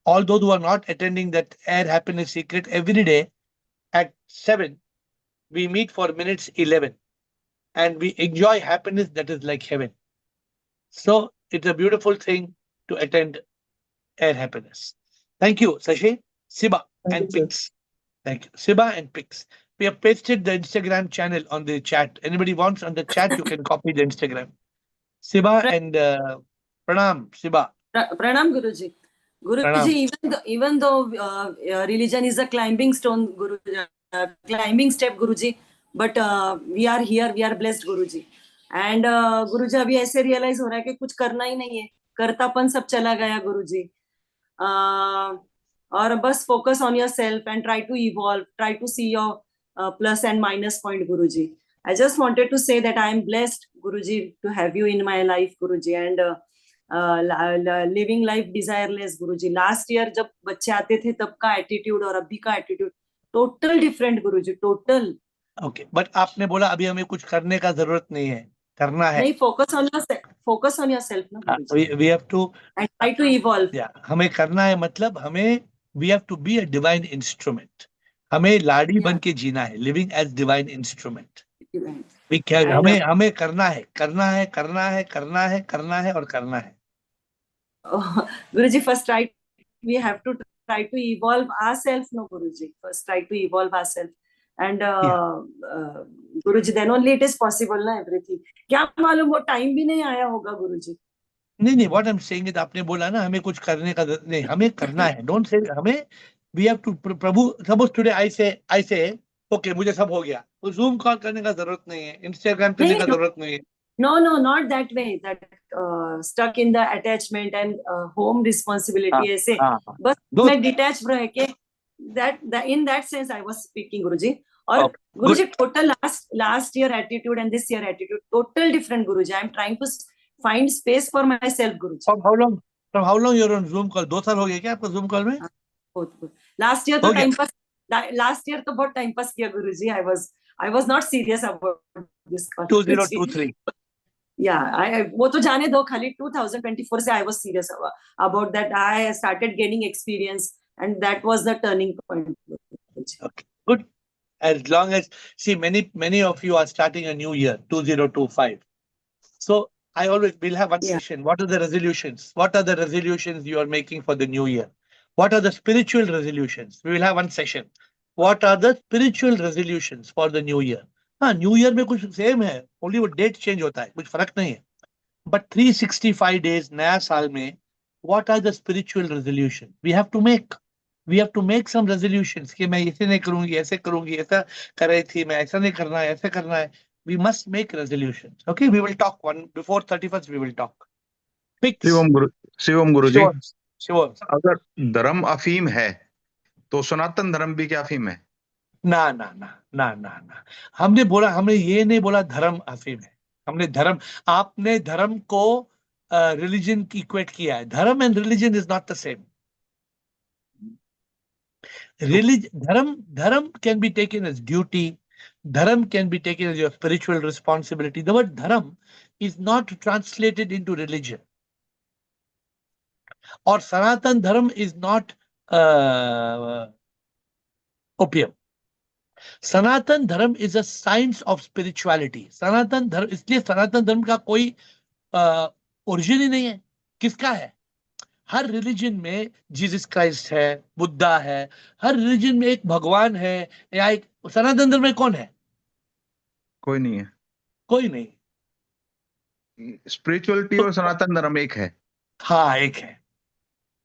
All those who are not attending that AiR Happiness Secret every day at 7, we meet for minutes 11 and we enjoy happiness that is like heaven. So it's a beautiful thing to attend AiR Happiness. Thank you, Sashi, Siba, and Pix. Thank you, Siba and Pix. We have pasted the Instagram channel on the chat. Anybody wants on the chat, you can copy the Instagram. Siba and Pranam, Siba. Pranam, Guruji. Guruji, even though religion is a climbing stone, climbing step, Guruji, but we are here, we are blessed, Guruji. And Guruji, अभी ऐसे realize हो रहा है कि कुछ करना ही नहीं है, करतापन सब चला गया, Guruji. और बस focus on yourself and try to evolve, try to see your plus and minus point, Guruji. I just wanted to say that I am blessed, Guruji, to have you in my life, Guruji, and living life desireless Guruji. Last year जब बच्चे आते थे तब का attitude और अभी का attitude total different Guruji, total. Okay, but आपने बोला अभी हमें कुछ करने का जरूरत नहीं है, करना है. नहीं, फोकस ऑन योरसेल्फ ना Guruji, we have to and try to evolve. हमें करना है, मतलब हमें we have to be a divine instrument. हमें लाड़ी बन के जीना है, लिविंग एज डिवाइन इंस्ट्रूमेंट. हमें करना है, करना है, करना है, करना है, करना है और करना है. Guruji, first we have to try to evolve ourselves, no Guruji. First try to evolve ourselves. And Guruji, then only it is possible, na everything. क्या मालूम वो टाइम भी नहीं आया होगा गुरुजी. नहीं, what I am saying is, आपने बोला ना हमें कुछ करने का नहीं, हमें करना है. डोंट से हमें, we have to. Prabhu, suppose today I say okay मुझे सब हो गया, तो जूम कॉल करने का जरूरत नहीं है, इंस्टाग्राम करने का जरूरत नहीं है. No, not that way. That stuck in the attachment and home responsibility. ऐसे बस मैं detached रह के, that in that sense I was speaking, Guruji. और Guruji, total last year attitude and this year attitude total different, Guruji. I am trying to find space for myself, Guruji. From how long you're on Zoom call? 2 साल हो गए क्या आपको Zoom call में? Last year तो time pass, last year तो बहुत time pass किया गुरुजी. I was not serious about this call. 2023. Yeah, वो तो जाने दो, खाली 2024 से I was serious about that. I started gaining experience and that was the turning point. Okay, good. As long as, see, many of you are starting a new year, 2025. So I always will have one session. What are the resolutions? What are the resolutions you are making for the new year? What are the spiritual resolutions? We will have one session. What are the spiritual resolutions for the new year? हाँ, new year में कुछ same है, only वो date change होता है, कुछ फर्क नहीं है. बट 365 डेज नया साल में what are the spiritual resolution we have to make? We have to make some resolutions कि मैं ऐसे नहीं करूंगी, ऐसे करूंगी, ऐसा कर रही थी मैं, ऐसा नहीं करना है, ऐसे करना है. We must make resolutions. Okay, we will talk one before 31st. We will talk. Fix. Shivam Guru ji, Shivam. अगर धर्म अफीम है तो सनातन धर्म भी क्या अफीम है? ना ना ना ना ना ना, हमने ये नहीं बोला धर्म अफीम है. हमने धर्म, आपने धर्म को रिलीजन की इक्वेट किया है. Dharma and religion is not the same. Dharma can be taken as duty. Dharam can be taken as your spiritual responsibility. The word dharam is not translated into religion. Or Sanatan Dharam is not opium. Sanatan Dharam is a science of spirituality. Sanatan Dharam, इसलिए Sanatan Dharam का कोई origin ही नहीं है. किसका है? हर religion में Jesus Christ है, बुद्धा है, हर रिलीजन में एक भगवान है, या एक. सनातन धर्म में कौन है? कोई नहीं है. कोई नहीं. स्पिरिचुअलिटी और सनातन धर्म एक है. हाँ, एक है.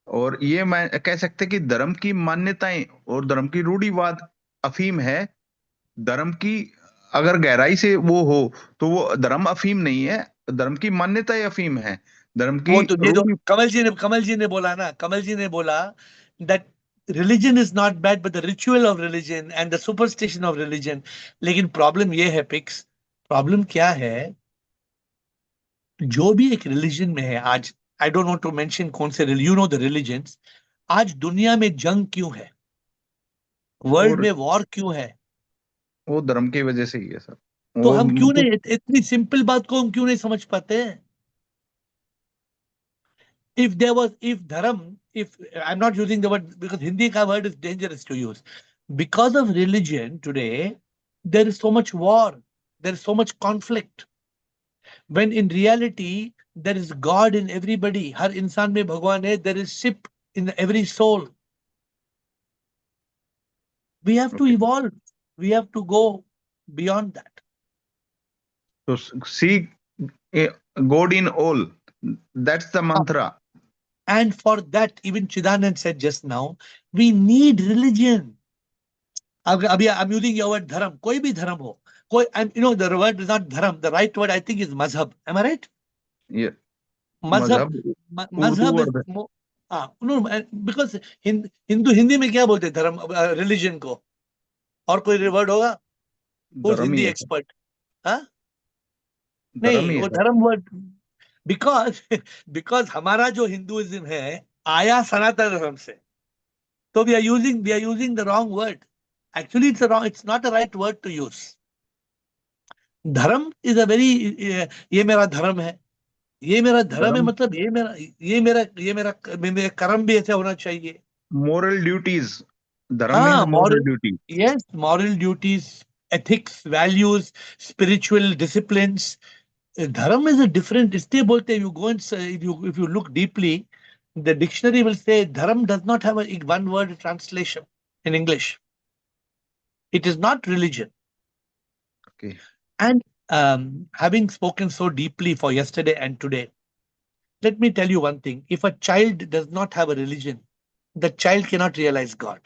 और ये मैं कह सकते कि धर्म की मान्यताएं और धर्म की रूढ़िवाद अफीम है. धर्म की अगर गहराई से वो हो तो वो धर्म अफीम नहीं है, धर्म की मान्यताएं अफीम है. धर्म की तो कमल जी ने बोला ना, कमल जी ने बोला that religion is not bad but the ritual of religion and the superstition of religion. लेकिन प्रॉब्लम ये है पिक्स, प्रॉब्लम क्या है, जो भी एक रिलीजन में है आज, I don't want to mention कौन से, यू नो द रिलीजन्स, आज दुनिया में जंग क्यों है, वर्ल्ड में वॉर क्यों है? वो धर्म की वजह से ही है सर. तो हम क्यों नहीं, इतनी सिंपल बात को हम क्यों नहीं समझ पाते हैं? If dharam, I'm not using the word because Hindi ka word is dangerous to use. Because of religion today, there is so much war, there is so much conflict. When in reality, there is God in everybody. Har insan mein Bhagwan hai, there is Ship in every soul. We have to evolve. We have to go beyond that. So seek God in all. That's the mantra. And for that, even Chidanand said just now, we need religion. Abhi I'm using your word dharam. Koi bhi dharam ho. You know, the word is not dharam. The right word, I think, is mazhab. Am I right? Yeah. Mazhab is more, no, because Hindi में क्या बोलते हैं धर्म, religion को? और कोई word होगा? Who's Hindi expert? हाँ? नहीं, वो धर्म word, because because हमारा जो हिंदुइज्म है आया सनातन धर्म से, तो we are using the wrong word. Actually, it's not the right word to use. धर्म is a very ये मेरा धर्म है, ये मेरा धर्म है, धर्म मतलब ये मेरा कर्म भी ऐसे होना चाहिए. moral duties. Dharam means हाँ, moral moral, duty. yes, moral duties, ethics, values, spiritual disciplines. Dharma is a different, इसलिए बोलते हैं, you go and say, if you look deeply, the dictionary will say dharma does not have a one word translation in English. It is not religion. Okay. And having spoken so deeply for yesterday and today, let me tell you one thing. If a child does not have a religion, the child cannot realize God.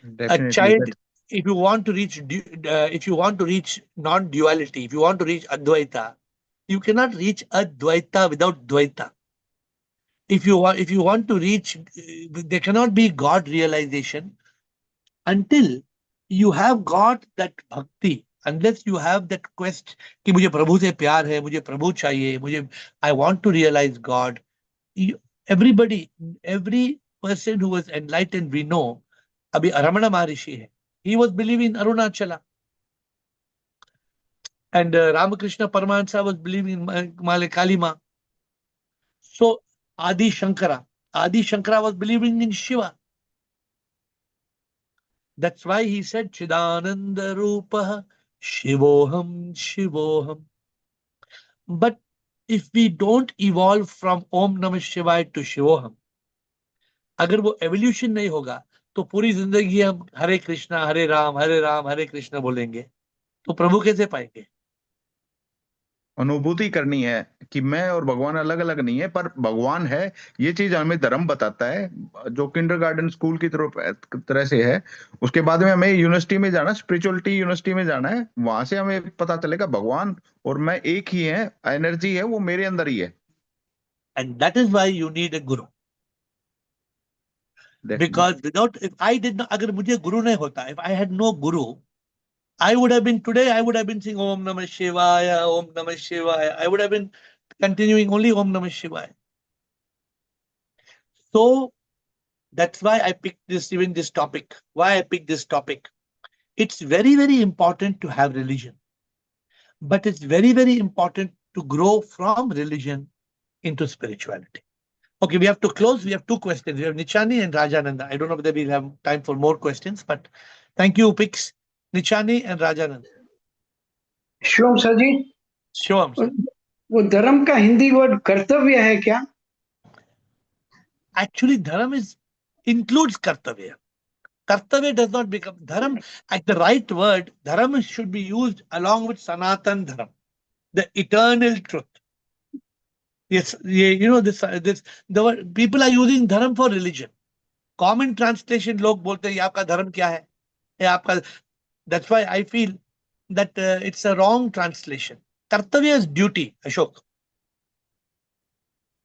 A Definitely. child, if you want to reach non-duality, if you want to reach Advaita, you cannot reach Advaita without Dvaita. If you want to reach, there cannot be God realization until you have got that bhakti, unless you have that quest कि मुझे प्रभु से प्यार है, मुझे प्रभु चाहिए, मुझे I want to realize God. Every person who was enlightened, we know, अभी Ramana Maharishi है, he was believing in Arunachala, and Ramakrishna Paramahansa was believing in Kalima. So Adi Shankara was believing in Shiva. That's why he said Chidananda Rupa Shivoham Shivoham. But if we don't evolve from Om Namah Shivaya to Shivoham, अगर वो evolution नहीं होगा, तो पूरी जिंदगी हम हरे कृष्णा हरे राम हरे कृष्णा बोलेंगे, तो प्रभु कैसे पाएंगे? अनुभूति करनी है कि मैं और भगवान अलग अलग नहीं है, पर भगवान है, ये चीज हमें धर्म बताता है, जो किंडरगार्टन स्कूल की तरह से है. उसके बाद में हमें यूनिवर्सिटी में जाना, स्पिरिचुअलिटी यूनिवर्सिटी में जाना है, वहां से हमें पता चलेगा भगवान और मैं एक ही है, एनर्जी है वो मेरे अंदर ही है. And that is why you need a guru. Because without, if I did not, अगर मुझे गुरु नहीं होता, if I had no guru, I would have been saying Om Namah Shivaya, Om Namah Shivaya. I would have been continuing only Om Namah Shivaya. So that's why I picked this topic. Why I picked this topic? It's very, very important to have religion. But it's very, very important to grow from religion into spirituality. Okay, we have to close. We have two questions. We have Nichani and Rajananda. I don't know whether we'll have time for more questions, but thank you, Pix. Nichani and Rajananda. Shivam sir ji, Shivam, sir. वो धर्म का Hindi word कर्तव्य है क्या? Actually, dharma includes kartavya. Kartavya does not become dharma. At the right word, dharma should be used along with sanatan dharma, the eternal truth. Yes, you know this. The word, people are using dharma for religion. Common translation, लोग बोलते हैं ये आपका धर्म क्या है? ये आपका. That's why I feel that it's a wrong translation. Kartavya is duty, Ashok.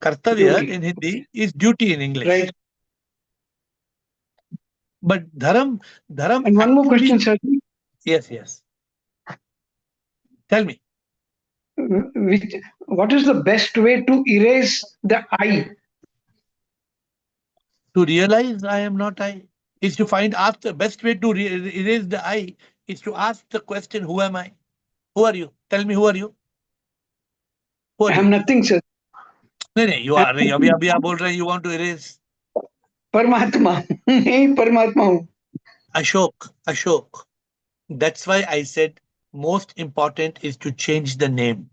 Kartavya in Hindi is duty in English. Right. But dharam. And one more question, sir. Yes. Tell me. What is the best way to erase the I? To realize I am not I is to ask the best way to erase the I is to ask the question, who am I? Who are you? Tell me, who are you? I am nothing, sir. नहीं, you are नहीं. अभी आप बोल रहे हैं you want to erase. परमात्मा नहीं, परमात्मा हूँ. Ashok. That's why I said most important is to change the name.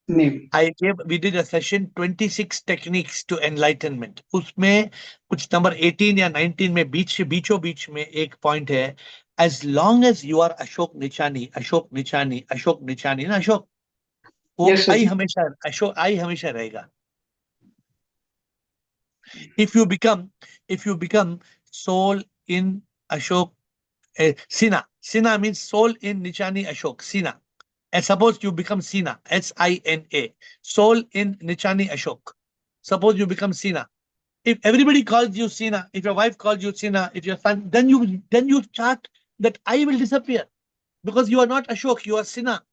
We did a session 26 techniques to enlightenment. उसमें कुछ number 18 या 19 में बीचों बीच में एक point है. As long as you are Ashok Nichani, ना Ashok, वो I हमेशा रहेगा. If you become soul in Ashok, Sina means soul in Nichani Ashok, Sina. And suppose you become Sina, Sina, soul in Nichani Ashok. Suppose you become Sina. If everybody calls you Sina, if your wife calls you Sina, if your son, then you start that I will disappear because you are not Ashok, you are Sina.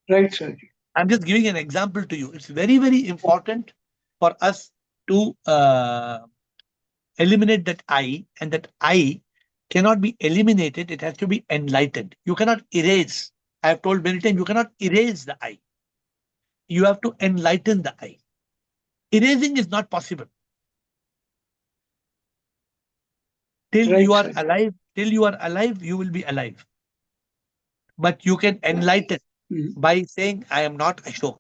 Right, sir. I'm just giving an example to you. It's very, very important for us to eliminate that I, and that I cannot be eliminated. It has to be enlightened. You cannot erase. I have told many times, you cannot erase the I. You have to enlighten the I. Erasing is not possible. Till Right, you are sir. alive, you will be alive. But you can enlighten by saying, I am not Ashok.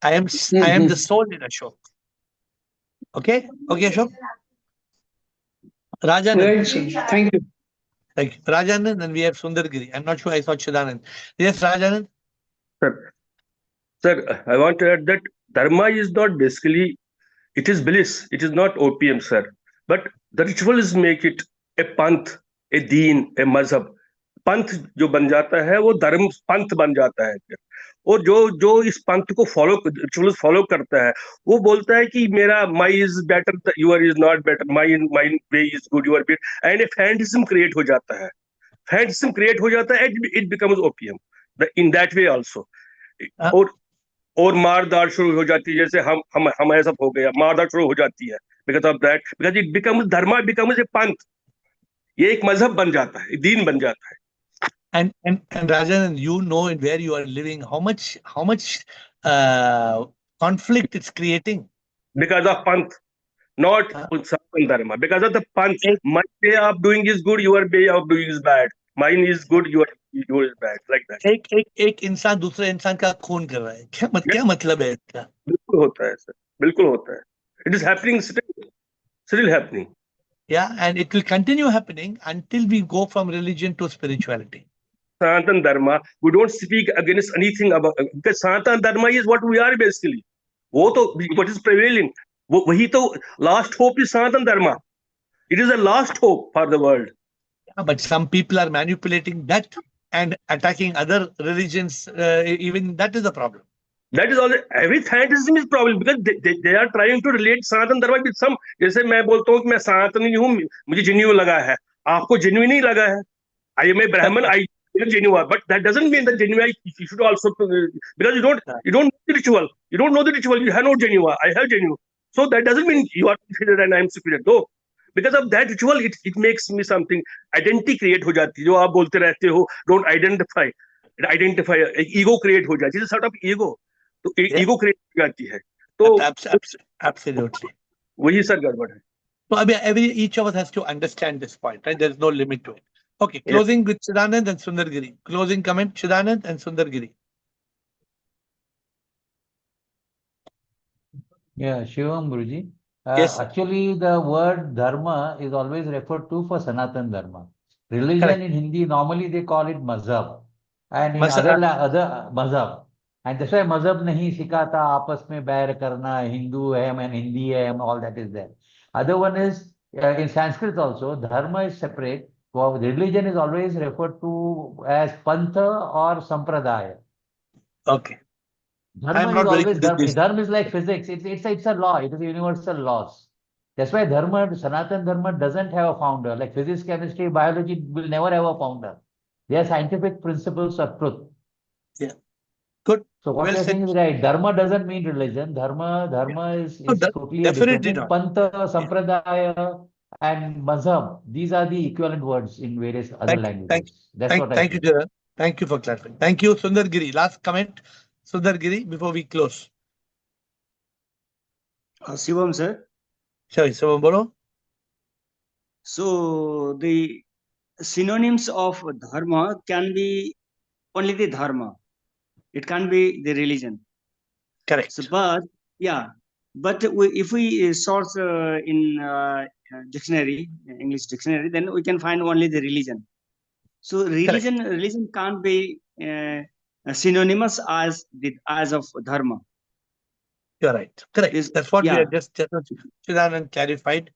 I am the soul in Ashok. Okay? Okay, Ashok? Rajanand. Right, sir. Thank you. Thank you. Rajanand, and we have Sundargiri. I'm not sure I saw Chidanand. Yes, Rajanand? Sir, I want to add that Dharma is not basically, it is bliss. It is not opium, sir. But the rituals make it a panth, a deen, a mazhab. पंथ जो बन जाता है वो धर्म पंथ बन जाता है फिर। और जो जो इस पंथ को रिचुअल्स फॉलो करता है वो बोलता है कि मेरा my is better, your is not better, my way is good, your bet, and a fanatism create हो जाता है। फैंटिज्म क्रिएट हो जाता है, it becomes opium in that way also. और मारदार शुरू हो जाती है, जैसे हम ऐसा हो गया, मारदार शुरू हो जाती है because of that, because it becomes Dharma becomes a पंथ। ये एक मजहब बन जाता है, दीन बन जाता है। And Rajan, you know where you are living, how much conflict it's creating. Because of panth, not Sanatan Dharma. Because of the panth, my way of doing is good, your way of doing is bad. Mine is good, yours is bad. Like that. एक इंसान दूसरे इंसान का खून कर रहा है, क्या मतलब है इसका? बिल्कुल होता है सर, बिल्कुल होता है. It is happening still happening. Yeah, and it will continue happening until we go from religion to spirituality. Sanatan Dharma, we don't speak against anything about, because Sanatan Dharma is what we are basically. वो तो what is prevailing, वही तो last hope is Sanatan Dharma. It is the last hope for the world. Yeah, but some people are manipulating that and attacking other religions. Even that is the problem. That is all. Every fantasy is problem because they are trying to relate Sanatan Dharma with some. जैसे मैं बोलता हूँ कि मैं सनातनी हूँ, मुझे genuine लगा है, आपको genuine नहीं लगा है. I am a Brahmin, I am genuine, but that doesn't mean that genuine you should also, because you don't know the ritual. You don't know the ritual. You have no genuine. I have genuine. So that doesn't mean you are superior and I am superior. No. Because of that ritual, it makes me something. Identity create हो जाती है. जो आप बोलते रहते हो, don't identify. Ego create हो जाती है. It's a sort of ego. तो ego create हो जाती है. तो absolutely. वही सर गड़बड़ है. So I mean, each of us has to understand this point, right? There is no limit to it. Okay, closing with Chidanand and Sundargiri. Closing comment, Chidanand and Sundargiri. Yeah, Shivam Guruji. Yes, actually, the word dharma is always referred to for Sanatan Dharma. Religion correct. in Hindi, normally they call it mazhab. And in other mazhab. And that's why mazhab nahi sikhata, aapas mein bair karna, Hindu hai, and Hindi hai, and all that is there. Other one is, in Sanskrit also, dharma is separate. Well, religion is always referred to as pantha or sampradaya. Okay. Dharma is always dharma. Dharma is like physics. It's a law. It is universal laws. That's why Dharma, Sanatan Dharma doesn't have a founder. Like physics, chemistry, biology will never have a founder. They are scientific principles of truth. Yeah. Good. So what you're saying is right. Dharma doesn't mean religion. Dharma is totally definitely different. Pantha, sampradaya, and mazhab. These are the equivalent words in various other languages. Thank you, Jiran. Thank you for clarifying. Thank you, Sundargiri. Last comment, Sundargiri, before we close. Shivam, sir. Sorry, Shivam, bolo. So the synonyms of dharma can be only the dharma. It can't be the religion. Correct. So, but if we search in dictionary, English dictionary, then we can find only the religion. So religion can't be synonymous as of dharma. You're right. Correct. That's what we have just Chidanand clarified.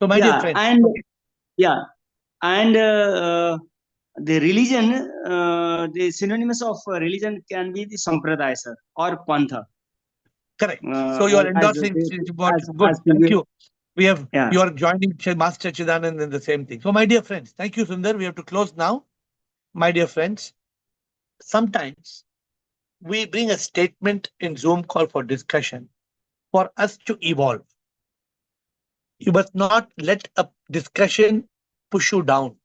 So, my dear friends. And the religion, the synonymous of religion can be the sampradaya, sir, or pantha. Correct. So you are endorsing good. Thank you. We have you are joining Master Chidanand in the same thing. So, my dear friends, thank you, Sundar. We have to close now. My dear friends, sometimes we bring a statement in Zoom call for discussion for us to evolve. You must not let a discussion push you down.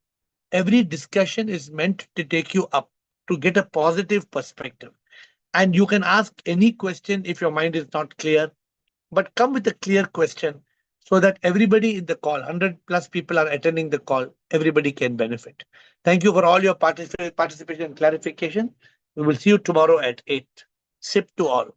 Every discussion is meant to take you up, to get a positive perspective. And you can ask any question if your mind is not clear, but come with a clear question so that everybody in the call, 100+ people are attending the call, everybody can benefit. Thank you for all your participation and clarification. We will see you tomorrow at 8. Sip to all.